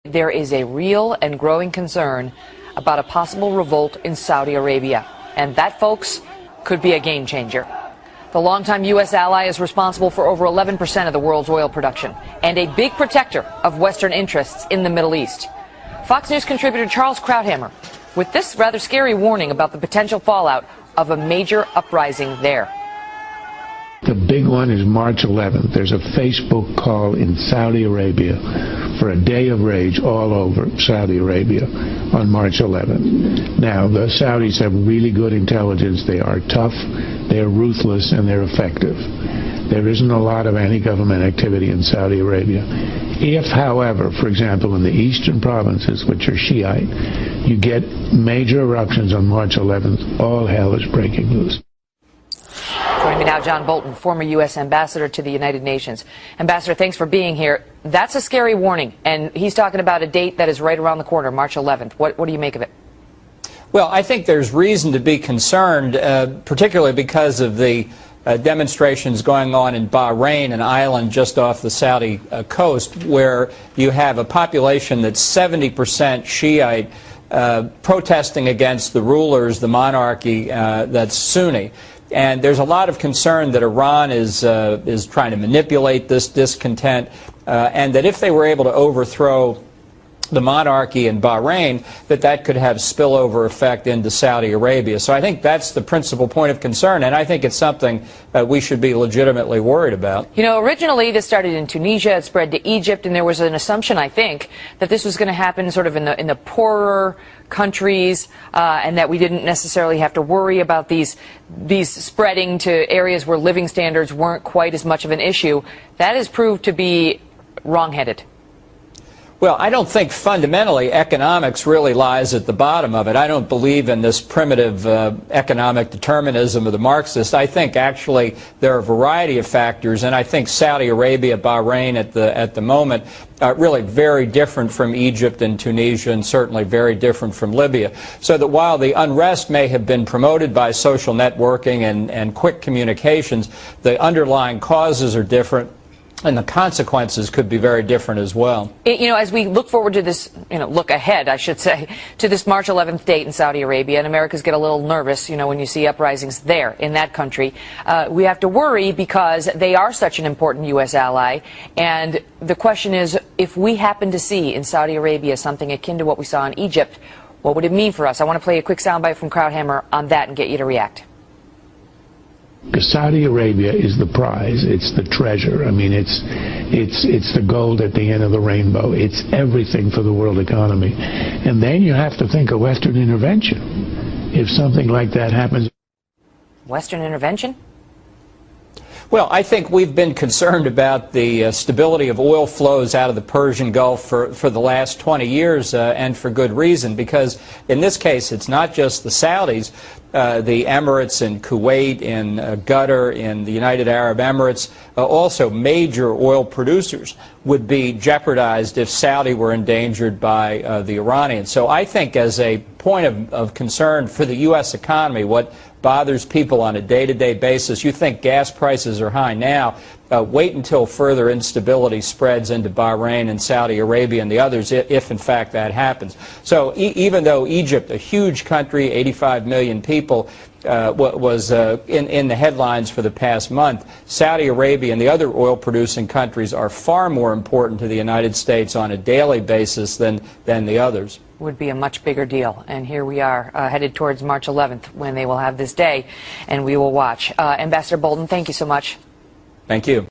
There is a real and growing concern about a possible revolt in Saudi Arabia. And that, folks, could be a game changer. The longtime U.S. ally is responsible for over 11% of the world's oil production and a big protector of Western interests in the Middle East. Fox News contributor Charles Krauthammer with this rather scary warning about the potential fallout of a major uprising there. The big one is March 11th. There's a Facebook call in Saudi Arabia for a day of rage all over Saudi Arabia on March 11th. Now, the Saudis have really good intelligence. They are tough, they're ruthless, and they're effective. There isn't a lot of anti-government activity in Saudi Arabia. If, however, for example, in the eastern provinces, which are Shiite, you get major eruptions on March 11th, all hell is breaking loose. Joining me now, John Bolton, former U.S. ambassador to the United Nations. Ambassador, thanks for being here. That's a scary warning, and he's talking about a date that is right around the corner, March 11th. What do you make of it? Well, I think there's reason to be concerned, particularly because of the demonstrations going on in Bahrain, an island just off the Saudi coast, where you have a population that's 70% Shiite protesting against the rulers, the monarchy that's Sunni. And there's a lot of concern that Iran is trying to manipulate this discontent, and that if they were able to overthrow the monarchy in Bahrain, that could have spillover effect into Saudi Arabia. So I think that's the principal point of concern, and I think it's something we should be legitimately worried about. You know, originally this started in Tunisia, it spread to Egypt, and there was an assumption, I think, that this was going to happen sort of in the poorer countries, and that we didn't necessarily have to worry about these spreading to areas where living standards weren't quite as much of an issue. That has proved to be wrong-headed. Well, I don't think fundamentally economics really lies at the bottom of it. I don't believe in this primitive economic determinism of the Marxists. I think actually there are a variety of factors, and I think Saudi Arabia, Bahrain at the moment, really very different from Egypt and Tunisia, and certainly very different from Libya. So that while the unrest may have been promoted by social networking and quick communications, the underlying causes are different. And the consequences could be very different as well. You know, as we look forward to this, look ahead, I should say, to this March 11th date in Saudi Arabia, and Americans get a little nervous, when you see uprisings there in that country. We have to worry because they are such an important U.S. ally. And the question is, if we happen to see in Saudi Arabia something akin to what we saw in Egypt, what would it mean for us? I want to play a quick soundbite from Krauthammer on that and get you to react. Because Saudi Arabia is the prize, it's the treasure. I mean, it's the gold at the end of the rainbow. It's everything for the world economy. And then you have to think of Western intervention if something like that happens. Western intervention? Well, I think we've been concerned about the stability of oil flows out of the Persian Gulf for the last 20 years, and for good reason, because in this case it's not just the Saudis. The Emirates in Kuwait, in Qatar, in the United Arab Emirates, also major oil producers, would be jeopardized if Saudi were endangered by the Iranians. So I think as a point of concern for the U.S. economy, what bothers people on a day-to-day basis, you think gas prices are high now, wait until further instability spreads into Bahrain and Saudi Arabia and the others, if in fact that happens. So even though Egypt, a huge country, 85 million people, was in the headlines for the past month, Saudi Arabia and the other oil-producing countries are far more important to the United States on a daily basis than the others. Would be a much bigger deal. And here we are headed towards March 11th when they will have this day, and we will watch. Ambassador Bolton, thank you so much. Thank you.